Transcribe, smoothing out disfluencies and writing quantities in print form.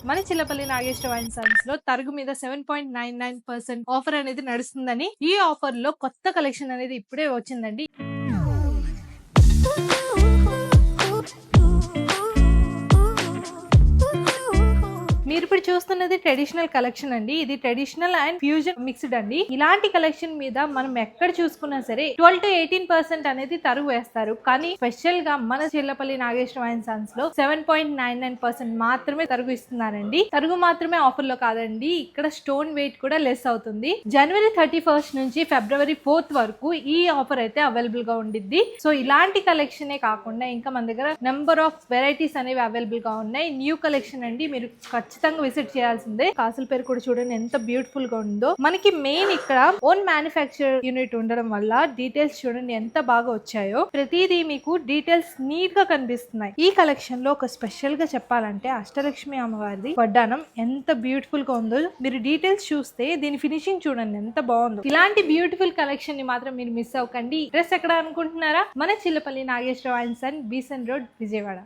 మన Chillapalli Nageswara wine Sons లో తరుగు మీద 7.99% ఆఫర్ అనేది నడుస్తుందని, ఈ ఆఫర్ లో కొత్త కలెక్షన్ అనేది ఇప్పుడే వచ్చిందండి. మీరు ఇప్పుడు చూస్తున్నది ట్రెడిషనల్ కలెక్షన్ అండి. ఇది ట్రెడిషనల్ అండ్ ఫ్యూజన్ మిక్స్డ్ అండి. ఇలాంటి కలెక్షన్ మీద మనం ఎక్కడ చూసుకున్నా సరే 12 to 18% అనేది తరుగు వేస్తారు. కానీ స్పెషల్ గా మన చిల్లపల్లి నాగేశ్వర వైన్ సన్స్ లో 7.99% మాత్రమే తరుగు ఇస్తున్నారండి. తరుగు మాత్రమే ఆఫర్ లో కాదండి, ఇక్కడ స్టోన్ వెయిట్ కూడా లెస్ అవుతుంది. జనవరి 31st నుంచి ఫిబ్రవరి 4th వరకు ఈ ఆఫర్ అయితే అవైలబుల్ గా ఉండిద్ది. సో ఇలాంటి కలెక్షన్ కాకుండా ఇంకా మన దగ్గర నెంబర్ ఆఫ్ వెరైటీస్ అనేవి అవైలబుల్ గా ఉన్నాయి. న్యూ కలెక్షన్ అండి, మీరు ఖచ్చితంగా విజిట్ చేయాల్సిందే. కాసుల పేరు కూడా చూడండి ఎంత బ్యూటిఫుల్ గా ఉందో. మనకి మెయిన్ ఇక్కడ ఓన్ మ్యానుఫ్యాక్చర్ యూనిట్ ఉండడం వల్ల డీటెయిల్స్ చూడండి ఎంత బాగా వచ్చాయో. ప్రతిదీ మీకు డీటెయిల్స్ నీట్ గా కనిపిస్తున్నాయి. ఈ కలెక్షన్ లో ఒక స్పెషల్ గా చెప్పాలంటే అష్టలక్ష్మి అమ్మవారిది వడ్డానం ఎంత బ్యూటిఫుల్ గా ఉందో. మీరు డీటెయిల్స్ చూస్తే దీని ఫినిషింగ్ చూడండి ఎంత బాగుందో. ఇలాంటి బ్యూటిఫుల్ కలెక్షన్ ని మాత్రం మీరు మిస్ అవ్వకండి. డ్రెస్ ఎక్కడ అనుకుంటున్నారా? మన Chillapalli Nageswara wines and Besant road, Vijayawada.